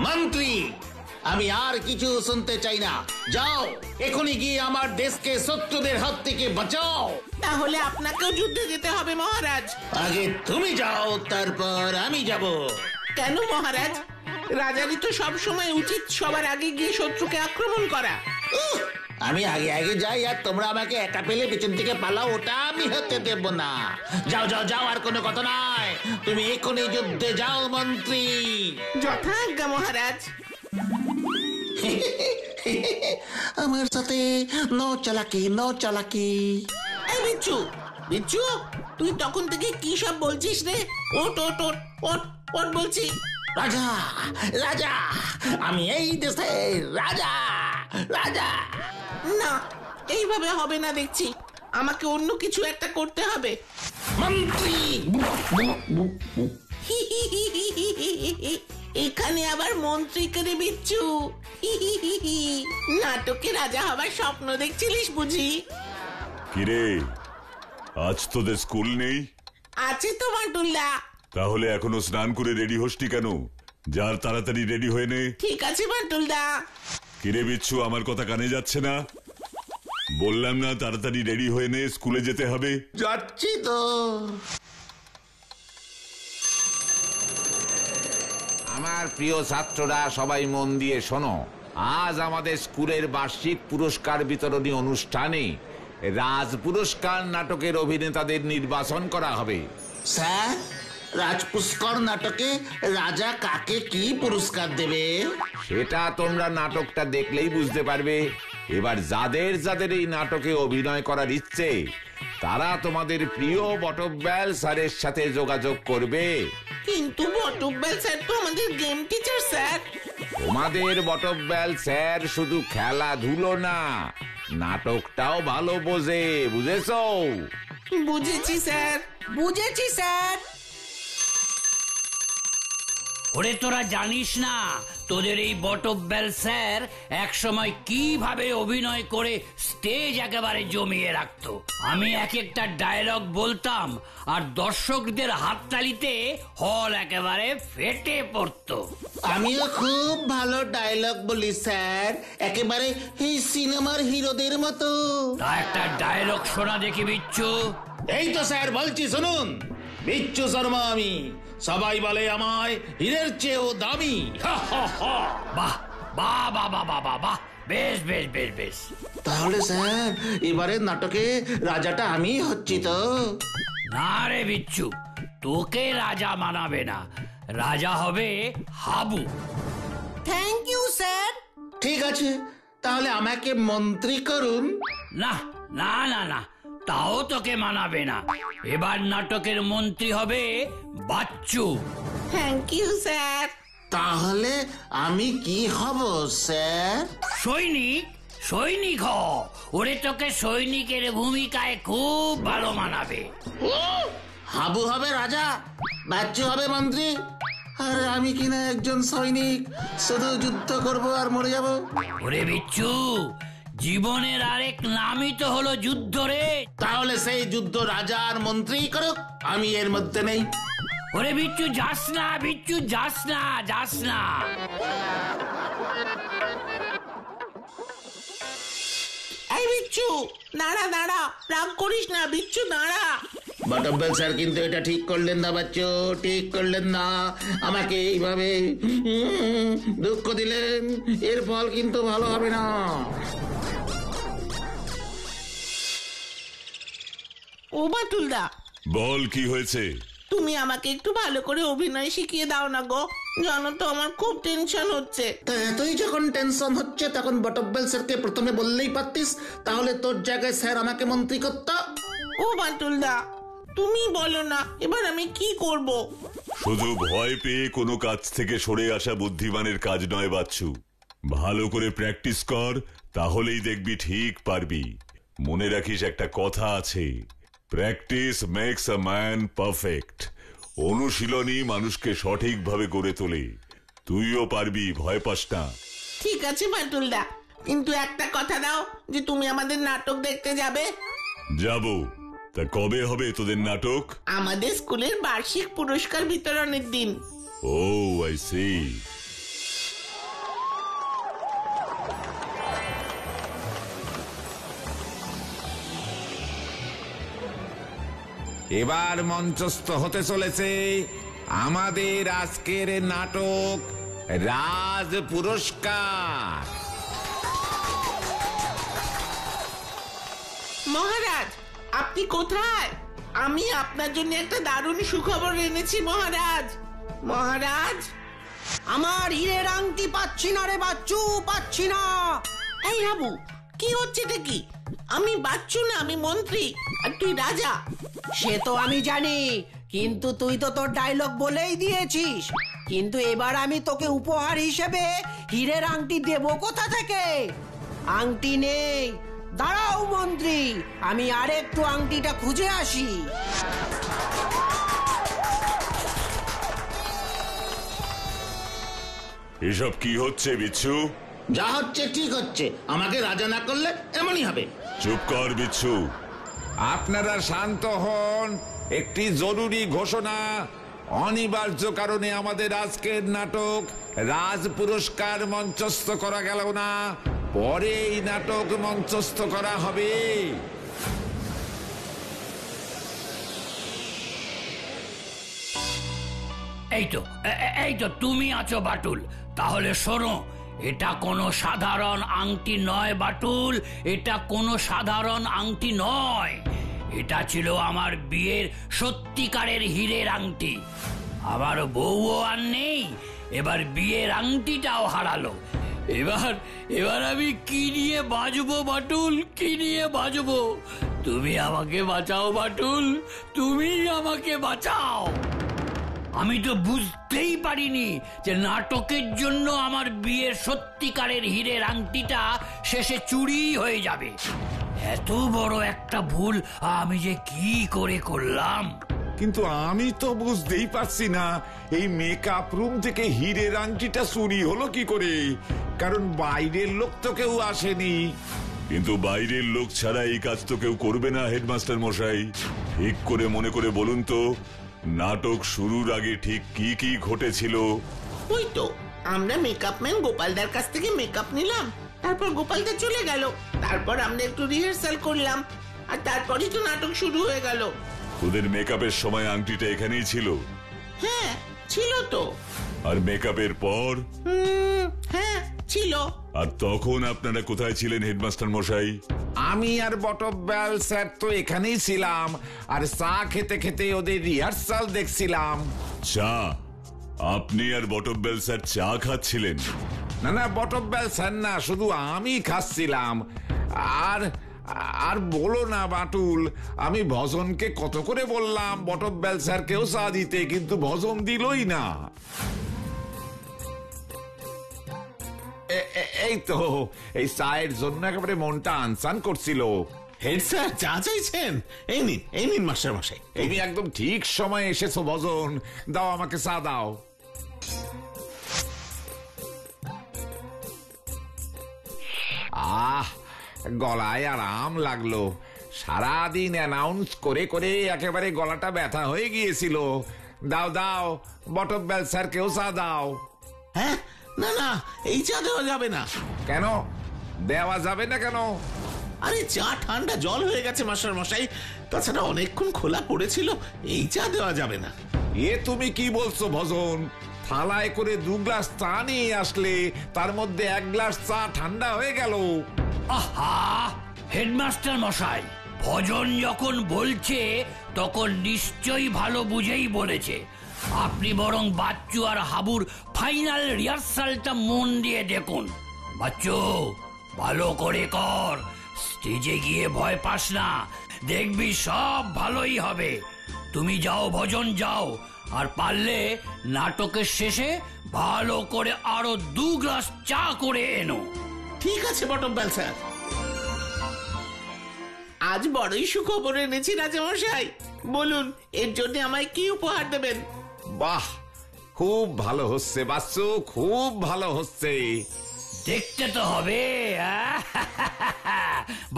মন্ত্রী, আমি আর কিছু শুনতে চাই না। যাও, এখনই গিয়ে আমার দেশকে শত্রুদের হাত থেকে বাঁচাও। তাহলে আপনাকেও যুদ্ধে যেতে হবে মহারাজ। আগে তুমি যাও, তারপর আমি যাব। কেন মহারাজ? রাজারই তো সব সময় উচিত সবার আগে গিয়ে শত্রুকে আক্রমণ করা। আমি আগে আগে যাই আর তোমরা আমাকে একা পেলে পিছন থেকে পালাও, ওটা আমি হতে দেব না। যাও যাও যাও, আর কোনো কথা নাই। তুমি এখনই যুদ্ধে যাও মন্ত্রী। যথাজ্ঞা মহারাজ। আমার সাথে নো চালাকি, নো চালাকি। এই বিচ্ছু, বিচ্ছু, তুই তখন থেকে কি সব বলছিস রে? ওট ওট ওট ওট ওট বলছি। রাজা, রাজা, আমি এই দেশের রাজা, রাজা। না, এইভাবে হবে না দেখছি। আমাকে অন্য কিছু একটা করতে হবে। মন্ত্রী, এখানে আবার মন্ত্রী করে বিচ্ছু? নাটকে রাজা হবার স্বপ্ন দেখছিলিস বুঝি? কিরে, আজ তোদের স্কুল নেই? আছে তো বান্টুলদা। তাহলে এখনো স্নান করে রেডি হসনি কেন? যার তাড়াতাড়ি রেডি হয়ে নে। ঠিক আছে বান্টুলদা। কিরে বিচ্ছু, আমার কথা কানে যাচ্ছে না? বললাম না তাড়াতাড়ি রেডি হয়ে নে, স্কুলে যেতে হবে। যাচ্ছি তো। আমার প্রিয় ছাত্ররা, সবাই মন দিয়ে শোনো। আজ আমাদের স্কুলের বার্ষিক পুরস্কার বিতরণী অনুষ্ঠানে রাজ পুরস্কার নাটকের অভিনেতাদের নির্বাচন করা হবে। স্যার, রাজপুষ্কর নাটকে রাজা কাকে কি পুরস্কার দেবে? সেটা তোমরা নাটকটা দেখলেই বুঝতে পারবে। এবার যাদের যাদের এই নাটকে অভিনয় করার ইচ্ছে, তারা তোমাদের প্রিয় বটব্যাল স্যারের সাথে যোগাযোগ করবে। কিন্তু বটব্যাল স্যার তো আমাদের গেম টিচার স্যার। তোমাদের বটব্যাল স্যার শুধু খেলাধুলো না, নাটকটাও ভালো বোঝে, বুঝেছো? বুঝেছি স্যার, বুঝেছি স্যার। ওরে তোরা জানিস না তোদের এই বটব্যাল স্যার এক সময় কিভাবে অভিনয় করে স্টেজ একেবারে জমিয়ে রাখতো। আমি এক একটা ডায়লগ বলতাম আর দর্শকদের হাততালিতে হল একেবারে ফেটে পড়তো। আমিও খুব ভালো ডায়লগ বলি স্যার, একেবারে এই সিনেমার হিরোদের মতো। তা একটা ডায়লগ শোনা দেখি বিচ্ছু। এই তো স্যার বলছি, শুনুন। বিচ্ছু শর্মা আমি, সবাই বলে আমায় হীরের চেয়েও দামি। বাহ বাহ বাহ বাহ বাহ বাহ বাহ, বেশ বেশ বেশ বেশ। তাহলে স্যার এবারের নাটকে রাজাটা আমি হচ্ছি তো? না রে বিচ্ছু, তোকে রাজা মানাবে না, রাজা হবে হাবু। Thank you sir. ঠিক আছে, তাহলে আমাকে মন্ত্রী করুন। না না না না, তাও তোকে মানাবে না। এবার নাটকের মন্ত্রী হবে বাচ্চু। Thank you sir. তাহলে আমি কি হব স্যার? সৈনিক, সৈনিক হ। ওরে তোকে সৈনিকের ভূমিকায় খুব ভালো মানাবে। হাবু হবে রাজা, বাচ্চু হবে মন্ত্রী, আর আমি কিনা একজন সৈনিক, শুধু যুদ্ধ করব আর মরে যাব। ওরে বিচ্ছু, জীবনের আরেক নামই তো হলো যুদ্ধ রে। তাহলে সেই যুদ্ধ রাজা আর মন্ত্রী করুক, আমি এর মধ্যে নেই। ওরে বিচ্ছু যাস না, বিচ্ছু যাস না, যাস না। এই বিচ্ছু, দাঁড়া দাঁড়া, রাগ করিস না বিচ্ছু, দাঁড়া। বটব্যাল স্যার কিন্তু এটা ঠিক করলেন না বাচ্চু, ঠিক করলেন না। আমাকে এইভাবে দুঃখ দিলেন, এর ফল কিন্তু ভালো হবে না। ও বাটুলদা, বল কি হয়েছে? তুমি আমাকে একটু ভালো করে অভিনয় শিখিয়ে দাও না গো। জানো তো আমার খুব টেনশন হচ্ছে। তা এতই যখন টেনশন হচ্ছে তখন বটব্যাল স্যারকে প্রথমে বললেই পারতিস, তাহলে তোর জায়গায় স্যার আমাকে মন্ত্রী করত। ও বাটুলদা, তুমি বলো না, এবার আমি কি করব? শুধু ভয় পেয়ে কোনো কাজ থেকে সরে আসা বুদ্ধিমানের কাজ নয় বাচ্চু। ভালো করে প্র্যাকটিস কর, তাহলেই দেখবি ঠিক পারবি। মনে রাখিস একটা কথা আছে, practice makes a man perfect. অনুশীলনই মানুষকে সঠিকভাবে গড়ে তোলে। তুইও পারবি, ভয় পাস না। ঠিক আছে বাটুলদা, কিন্তু একটা কথা দাও যে তুমি আমাদের নাটক দেখতে যাবে। যাব। তা কবে হবে তোদের নাটক? আমাদের স্কুলের বার্ষিক পুরস্কার বিতরণের দিন। ও আই সি। এবার মঞ্চস্থ হতে চলেছে আমাদের আজকের নাটক রাজ পুরস্কার। মহারাজ, আপনি কোথায়? আমি আপনার জন্য একটা দারুণ সুখবর এনেছি মহারাজ। মহারাজ, আমার হীরের আংটি পাচ্ছি না রে বাচ্চু, পাচ্ছি না। এই হাবু, কি হচ্ছে এটা কি? আমি বাচ্চু না, আমি মন্ত্রী, আর তুই রাজা। সে তো আমি জানি, কিন্তু তুই তো তোর ডায়লগ বলেই দিয়েছিস। কিন্তু এবার আমি তোকে উপহার হিসেবে হীরের আংটি দেব কোথা থেকে? আংটি নেই। দাঁড়াও মন্ত্রী, আমি আরেকটু আংটিটা খুঁজে আসি। এসব কি হচ্ছে বিচ্ছু? যা হচ্ছে ঠিক হচ্ছে, আমাকে রাজা না করলে এমনই হবে। চুপ কর বিচ্ছু। আপনারা শান্ত হন। একটি জরুরি ঘোষণা। অনিবার্য কারণে আমাদের আজকের নাটক রাজ পুরস্কার মঞ্চস্থ করা গেল না। পরে এই নাটক মঞ্চস্থ করা হবে। এই তো তুমি আছো বাটুল। তাহলে শোনো, এটা কোনো সাধারণ আংটি নয় বাটুল, এটা কোনো সাধারণ আংটি নয়। এটা ছিল আমার বিয়ের সত্যিকারের হীরের আংটি। আমার বউও আর নেই, এবার বিয়ের আংটিটাও হারালো। এবার আমি কি নিয়ে বাজবো বাটুল, কি নিয়ে বাজবো? তুমি আমাকে বাঁচাও বাটুল, তুমি আমাকে বাঁচাও। আমি তো বুঝতেই পারিনি যে নাটকের জন্য আমার বিয়ের সত্যিকারের হীরের আংটিটা শেষে চুরি হয়ে যাবে। এত বড় একটা ভুল আমি যে কি করে করলাম। কিন্তু আমি তো বুঝতেই পারছি না এই মেকআপ রুম থেকে হীরের আংটিটা চুরি হলো কি করে, কারণ বাইরের লোক তো কেউ আসেনি। কিন্তু বাইরের লোক ছাড়া এই কাজ তো কেউ করবে না হেডমাস্টার মশাই। ঠিক করে মনে করে বলুন তো, নাটক শুরুর আগে ঠিক কি কি ঘটেছিল? ওই তো, আমরা মেকআপ ম্যান গোপালদার কাছ থেকে মেকআপ নিলাম, তারপর গোপালদা চলে গেল, তারপর আমরা একটু রিহার্সাল করলাম, আর তারপরই তো নাটক শুরু হয়ে গেল। তোদের মেকআপের সময় আংটিটা এখানেই ছিল? হ্যাঁ ছিল তো। আর মেকআপের পর? হ্যাঁ ছিল। আর তখন আপনারা কোথায় ছিলেন হেডমাস্টার মশাই? আমি আর বটব্যাল স্যার তো এখানেই ছিলাম, আর চা খেতে খেতে ওদের রিহার্সাল দেখছিলাম। চা? আপনি আর বটব্যাল স্যার চা খাচ্ছিলেন? না না, বটব্যাল স্যার না, শুধু আমি খাচ্ছিলাম। আর আর বলো না বাটুল, আমি ভজনকে কত করে বললাম বটব্যাল স্যারকেও চা দিতে, কিন্তু ভজন দিলই না। এই তো এই চায়ের জন্য একেবারে মনটা আনসান করছিল। হেড স্যার চা চাইছেন? এই নিন মাস্টার মশাই। তুমি একদম ঠিক সময় এসেছো ভজন, দাও আমাকে চা দাও। আহ, গলায় আরাম লাগলো। সারাদিন অ্যানাউন্স করে করে একেবারে গলাটা ব্যথা হয়ে গিয়েছিল। দাও দাও, বটব্যাল স্যারকেও চা দাও। হ্যাঁ, না না, এই চা দেওয়া যাবে না। কেন দেওয়া যাবে না কেন? আরে চা ঠান্ডা জল হয়ে গেছে মাস্টার মশাই, তাছাড়া অনেকক্ষণ খোলা পড়েছিল, এই চা দেওয়া যাবে না। এ তুমি কি বলছো ভজন? থালায় করে 2 গ্লাস চা নিয়ে আসলে তার মধ্যে 1 গ্লাস চা ঠান্ডা হয়ে গেল। আহা, হেডমাস্টার মশাই, ভজন যখন বলছে তখন নিশ্চয়ই ভালো বুঝেই বলেছে। আপনি বরং বাচ্চু আর হাবুর ফাইনাল রিহার্সালটা মন দিয়ে দেখুন। বাচ্চু, ভালো করে কর, স্টেজে গিয়ে ভয় পাস না, দেখবি সব ভালোই হবে। তুমি যাও ভজন, যাও, আর পারলে নাটকের শেষে ভালো করে আরো 2 গ্লাস চা করে এনো। ঠিক আছে বটব্যাল স্যার। আজ বড়ই সুখবর এনেছি রাজামশাই, বলুন এর জন্য আমায় কি উপহার দেবেন? বাহ, খুব ভালো হচ্ছে বাচ্চু, খুব ভালো হচ্ছে। দেখতে তো হবে।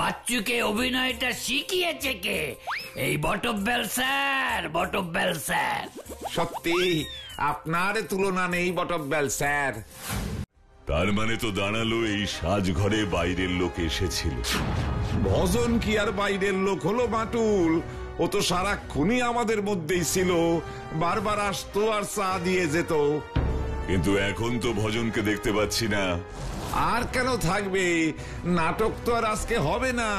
বাচ্চুকে অভিনয়টা শিখিয়েছে কে? এই বটব্যাল স্যার, বটব্যাল স্যার। সত্যি আপনার তুলনা নেই বটব্যাল স্যার। তার মানে তো দাঁড়ালো এই সাজঘরে বাইরের লোক এসেছিল। ভজন কি আর বাইরের লোক হলো বাটুল? ও তো সারাক্ষণই আমাদের মধ্যেই ছিল, বারবার আসতো আর চা দিয়ে যেত। কিন্তু এখন তো ভজনকে দেখতে পাচ্ছি না। আর কেন থাকবে, নাটক তো আর আজকে হবে না,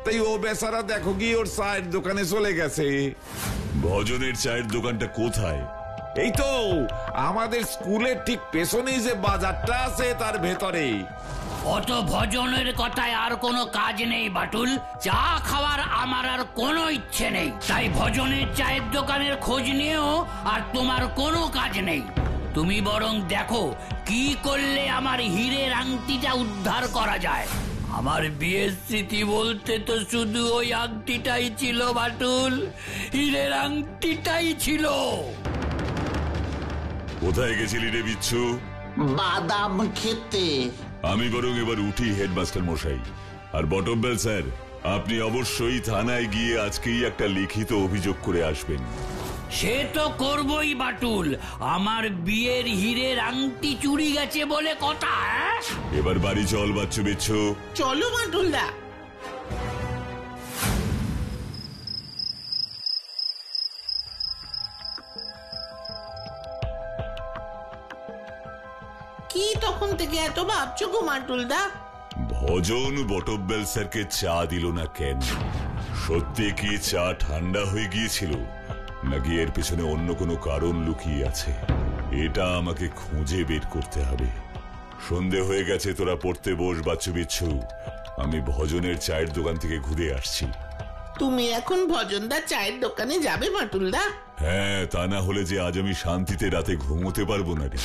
তাই ও বেচারা দেখো কি ওর চায়ের দোকানে চলে গেছে। ভজনের চায়ের দোকানটা কোথায়? এই তো আমাদের স্কুলের ঠিক পেছনেই যে বাজারটা আছে তার ভেতরে। অত ভজনের কথায় আর কোনো কাজ নেই বাটুল। চা খাওয়ার আমার আর কোনো ইচ্ছে নেই, তাই ভজনের চায়ের দোকানের খোঁজ নিয়েও আর তোমার কোনো কাজ নেই। তুমি বরং দেখো কি করলে আমার হীরের আংটিটা উদ্ধার করা যায়। আমার বিয়ের স্মৃতি বলতে তো শুধু ওই আংটিটাই ছিল বাটুল, হীরের আংটিটাই ছিল। কোথায় গেছিলি রে বিচ্ছু? বাদাম খেতে। আমি বরং এবার উঠি হেডমাস্টার মশাই। আর বটমবেল স্যার, আপনি অবশ্যই থানায় গিয়ে আজকেই একটা লিখিত অভিযোগ করে আসবেন। সে তো করবই বাটুল, আমার বিয়ের হীরের আংটি চুরি গেছে বলে কথা। এবার বাড়ি চল বাচ্চু বিচ্ছু। চলো বাটুলদা। কি তখন থেকে এত ভাবছো গো বাটুলদা? ভজন বটমবেল স্যারকে চা দিল না কেন? সত্যি কি চা ঠান্ডা হয়ে গিয়েছিল, নাকি এর পেছনে অন্য কোনো কারণ লুকিয়ে আছে? এটা আমাকে খুঁজে বের করতে হবে। সন্ধে হয়ে গেছে, তোরা পড়তে বস বাচ্চু বিচ্ছু। আমি ভজনের চায়ের দোকান থেকে ঘুরে আসছি। তুমি এখন ভজনদা চায়ের দোকানে যাবে বাটুলদা? হ্যাঁ, তা না হলে যে আজ আমি শান্তিতে রাতে ঘুমোতে পারবো না রে।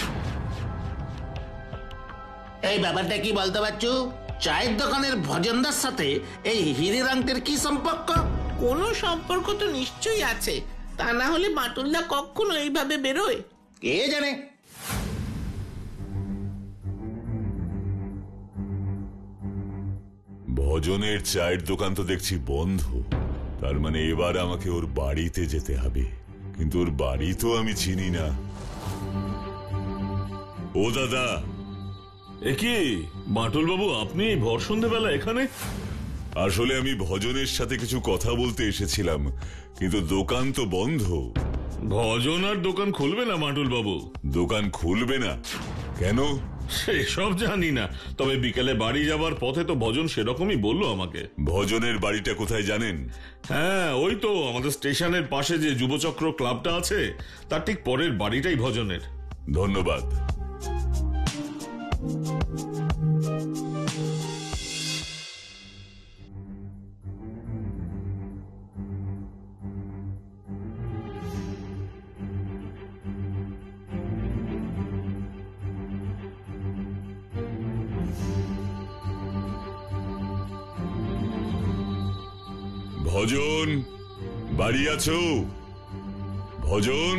এই ব্যাপারটা কি বলতে পারছো? চায়ের দোকানের ভজনদার সাথে এই হীরের আংটির কি সম্পর্ক? কোনো সম্পর্ক তো নিশ্চয়ই আছে, তা না হলে বাটুলদা কখনো এইভাবে বেরোয়? কে জানে। ভজনের চায়ের দোকান তো দেখছি বন্ধ, তার মানে এবার আমাকে ওর বাড়িতে যেতে হবে। কিন্তু ওর বাড়ি তো আমি চিনি না। ও দাদা। একি বাটুল বাবু, আপনি ভর সন্ধ্যেবেলা এখানে? আসলে আমি ভজনের সাথে কিছু কথা বলতে এসেছিলাম, কিন্তু দোকান তো বন্ধ। ভজন আর দোকান খুলবে না বাটুল বাবু। দোকান খুলবে না কেন? সেসব জানি না, তবে বিকেলে বাড়ি যাবার পথে তো ভজন সেরকমই বললো আমাকে। ভজনের বাড়িটা কোথায় জানেন? হ্যাঁ, ওই তো আমাদের স্টেশনের পাশে যে যুবচক্র ক্লাবটা আছে তার ঠিক পরের বাড়িটাই ভজনের। ধন্যবাদ। ভজন, বাড়ি আছো? ভজন?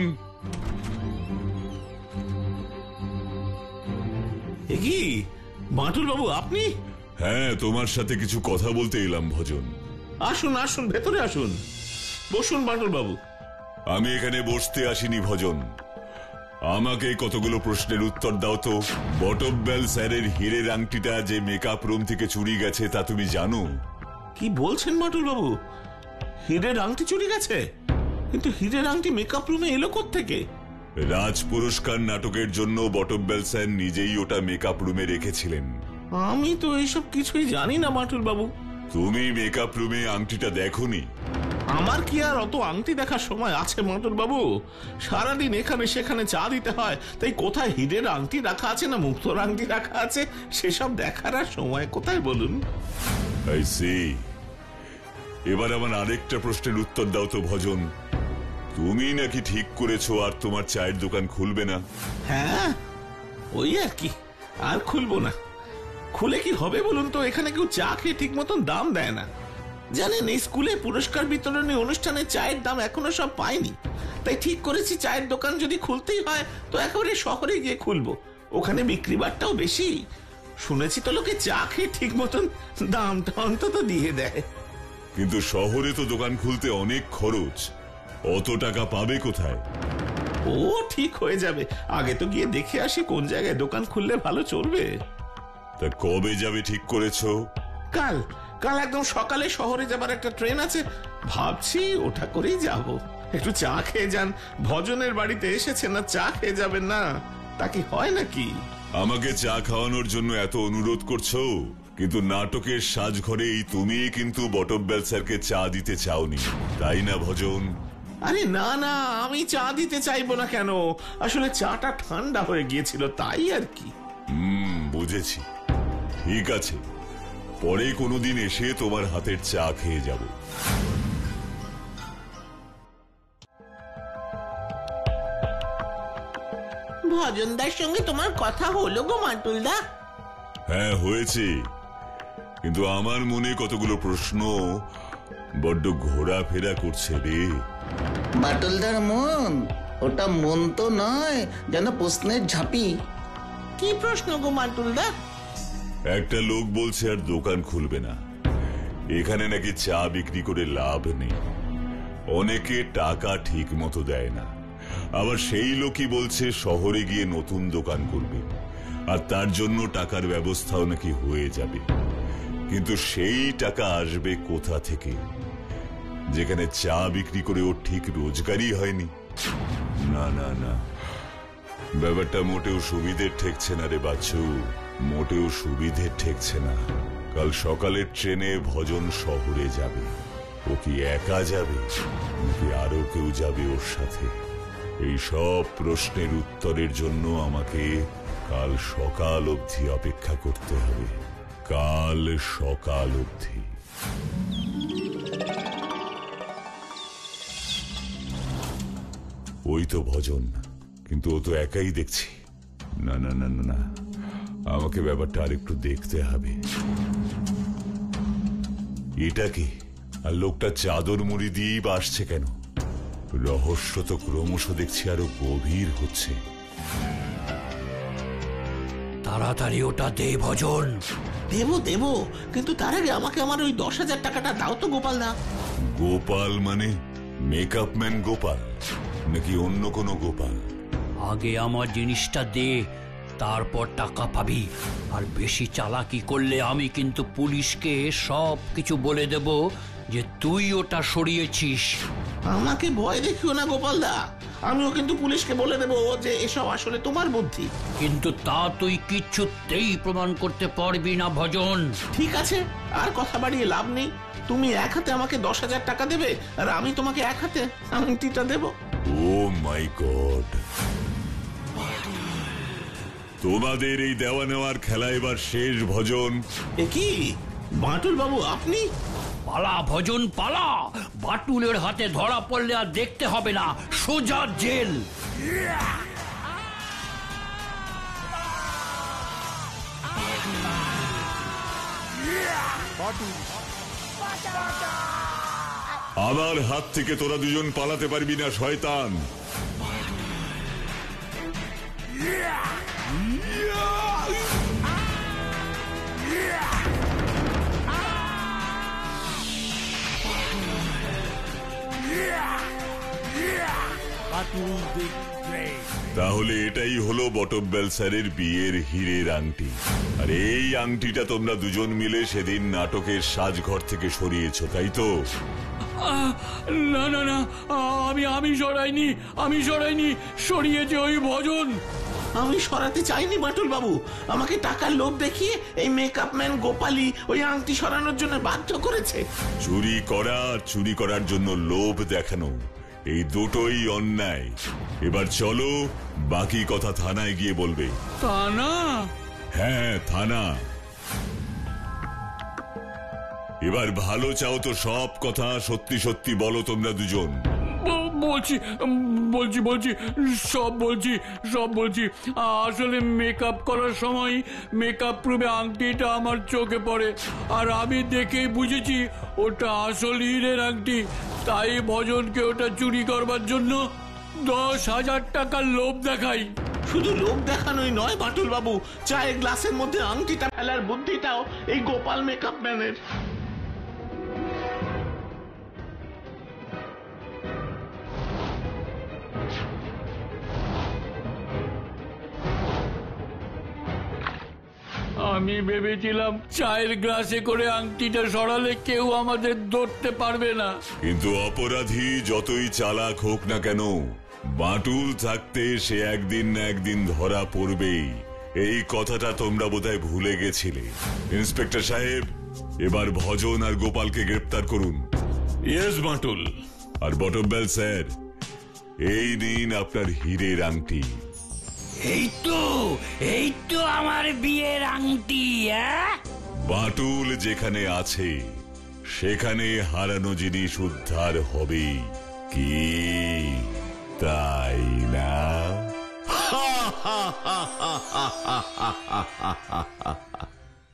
কি বাটুল বাবু আপনি? হ্যাঁ, তোমার সাথে কিছু কথা বলতে এলাম ভজন। আসুন আসুন, ভেতরে আসুন, বসুন বাটুল বাবু। আমি এখানে বসতে আসিনি ভজন, আমাকে কতগুলো প্রশ্নের উত্তর দাও তো। বটমবেল স্যারের হীরের আংটিটা যে মেকআপ রুম থেকে চুরি গেছে তা তুমি জানো? কি বলছেন বাটুল বাবু? হীরের আংটি চুরি গেছে? কিন্তু হীরের আংটি মেকআপ রুমে এলো কোত্থেকে? রাজ পুরস্কার নাটকের জন্য বটমবেল স্যার নিজেই ওটা মেকআপ রুমে রেখেছিলেন। আমি তো এইসব কিছুই জানি না বাটুল বাবু। তুমি মেকআপ রুমে আংটিটা দেখোনি? আমার কি আর অত আংটি দেখার সময় আছে বাটুল বাবু? সারাদিন এখানে সেখানে চা দিতে হয়, তাই কোথায় হীরের আংটি রাখা আছে না মুক্তোর আংটি রাখা আছে সেসব দেখার আর সময় কোথায় বলুন? I see. এবার আমার আরেকটা প্রশ্নের উত্তর দাও তো ভজন। তুমি নাকি ঠিক করেছো আর তোমার চায়ের দোকান খুলবে না? হ্যাঁ, ওই আর কি, আর খুলবো না। খুলে কি হবে বলুন তো? এখানে কেউ চা খেয়ে ঠিক মতন দাম দেয় না। জানেন, এই স্কুলে পুরস্কার বিতরণী অনুষ্ঠানে চায়ের দাম এখনো সব পাইনি, তাই ঠিক করেছি চায়ের দোকান যদি খুলতেই হয় তো একেবারে শহরে গিয়ে খুলবো। ওখানে বিক্রি বাট্টাও বেশি। শুনেছি তো লোকে চা খেয়ে ঠিক মতন দামটা অন্তত দিয়ে দেয়। কিন্তু শহরে তো দোকান খুলতে অনেক খরচ, অত টাকা পাবে কোথায়? ও ঠিক হয়ে যাবে, আগে তো গিয়ে দেখে আসি কোন জায়গায় দোকান খুললে ভালো চলবে। তা কবে যাবে ঠিক করেছো? কাল কাল একদম সকালে শহরে যাবার একটা ট্রেন আছে, ভাবছি ওটা করেই যাব। একটু চা খেয়ে যান, ভজনের বাড়িতে এসেছেন না, চা খেয়ে যাবেন না, তা কি হয় নাকি? আমাকে চা খাওয়ানোর জন্য এত অনুরোধ করছো, কিন্তু নাটকের সাজঘরেই তুমি কিন্তু বটব্যাল স্যারকে চা দিতে চাওনি, তাই না ভজন? আরে না না, আমি চা দিতে চাইবো না কেন, আসলে চাটা ঠান্ডা হয়ে গিয়েছিল তাই আর কি। বুঝেছি, ঠিক আছে, পরে কোনোদিন এসে তোমার হাতের চা খেয়ে যাব। ভজনদার সঙ্গে তোমার কথা হলো গো মাটুলদা? হ্যাঁ হয়েছে, কিন্তু আমার মনে কতগুলো প্রশ্ন বড্ড ঘোরাফেরা করছে রে। বাটুলদার মন, ওটা মন তো নয়, যেন প্রশ্নের ঝাঁপি। কি প্রশ্ন গো মাটুলদা? একটা লোক বলছে আর দোকান খুলবে না, এখানে নাকি চা বিক্রি করে লাভ নেই, অনেকে টাকা ঠিক মতো দেয় না, আবার সেই লোকই বলছে শহরে গিয়ে নতুন দোকান করবে, আর তার জন্য টাকার ব্যবস্থাও নাকি হয়ে যাবে। কিন্তু সেই টাকা আসবে কোথা থেকে, যেখানে চা বিক্রি করে ওর ঠিক রোজগারই হয়নি? না না না, ব্যাপারটা মোটেও সুবিধের ঠেকছে না রে বাচ্চু, মোটেও সুবিধের ঠেকছে না। কাল সকালের ট্রেনে ভজন শহরে যাবে, ও কি একা যাবে নাকি আরো কেউ যাবে ওর সাথে? এই সব প্রশ্নের উত্তরের জন্য আমাকে কাল সকাল অবধি অপেক্ষা করতে হবে, কাল সকাল অবধি। ওই তো ভজন, কিন্তু ও তো একাই দেখছি। না না না না, আমাকে ব্যাপারটা আরেকটু দেখতে হবে। এটা কি? আর লোকটা চাদর মুড়ি দিয়েই বা আসছে কেন? রহস্য তো ক্রমশ দেখছি আরো গভীর হচ্ছে। তাড়াতাড়ি ওটা দে ভজন। দেবো দেবো, কিন্তু তার আগে আমাকে আমার ওই 10,000 টাকাটা দাও তো গোপাল দা। গোপাল মানে মেকআপ ম্যান গোপাল নাকি অন্য কোনো গোপাল? আগে আমার জিনিসটা দে, তারপর টাকা পাবি। আর বেশি চালাকি করলে আমি কিন্তু পুলিশকে সব কিছু বলে দেব যে তুই ওটা সরিয়েছিস। আমাকে ভয় দেখিও না গোপাল দা, আমিও কিন্তু পুলিশকে বলে দেবো যে এসব আসলে তোমার বুদ্ধি। কিন্তু তা তুই কিচ্ছুতেই প্রমাণ করতে পারবি না ভজন। ঠিক আছে, আর কথা বাড়িয়ে লাভ নেই। তুমি এক হাতে আমাকে 10,000 টাকা দেবে, আর আমি তোমাকে এক হাতে আংটিটা দেব। ও মাই গড, তোমাদের এই দেওয়া নেওয়ার খেলা এবার শেষ ভজন। এ কি বাটুল বাবু, আপনি? পালা ভজন পালা, বাটুলের হাতে ধরা পড়লে আর দেখতে হবে না, সোজা জেল। আমার হাত থেকে তোরা দুজন পালাতে পারবি না শয়তান। তাহলে এটাই হলো বটব্যাল স্যারের বিয়ের হীরের আংটি, আর এই আংটিটা তোমরা দুজন মিলে সেদিন নাটকের সাজঘর থেকে সরিয়েছ, তাই তো? না না না, আমি সরাইনি, সরিয়েছে ওই ভজন। আমি সরাতে চাইনি বাটুল বাবু, আমাকে টাকার লোভ দেখিয়ে এই মেকআপ ম্যান গোপালী ওই আংটি সরানোর জন্য বাধ্য করেছে। চুরি করা, চুরি করার জন্য লোভ দেখানো, এই দুটোই অন্যায়। এবার চলো, বাকি কথা থানায় গিয়ে বলবে। থানা? হ্যাঁ থানা। এবার ভালো চাও তো সব কথা সত্যি সত্যি বলো তোমরা দুজন। বলছি সব বলছি। আসলে মেকআপ করার সময় মেকআপ প্রুফে আংটিটা আমার চোখে পড়ে, আর আমি দেখেই বুঝেছি ওটা আসল হীরের আংটি। তাই ভজনকে ওটা চুরি করবার জন্য 10,000 টাকার লোভ দেখাই। শুধু লোভ দেখানোই নয় বাটুল বাবু, চায়ের গ্লাসের মধ্যে আংটিটা ফেলার বুদ্ধিটাও এই গোপাল মেকআপ ম্যানের। আমি ভেবেছিলাম চায়ের গ্লাসে করে আংটিটা সরালে কেউ আমাদের ধরতে পারবে না। কিন্তু অপরাধী যতই চালাক হোক না কেন, বাটুল থাকতে সে একদিন না একদিন ধরা পড়বেই। এই কথাটা তোমরা বোধহয় ভুলে গেছিলে। ইন্সপেক্টর সাহেব, এবার ভজন আর গোপালকে গ্রেপ্তার করুন। ইয়েস বাটুল। আর বটমবেল স্যার, এই নিন আপনার হীরের আংটি। এই তো আমার বিয়ের আংটি। বাটুল যেখানে আছে সেখানে হারানো জিনিস উদ্ধার হবে, কি তাই না?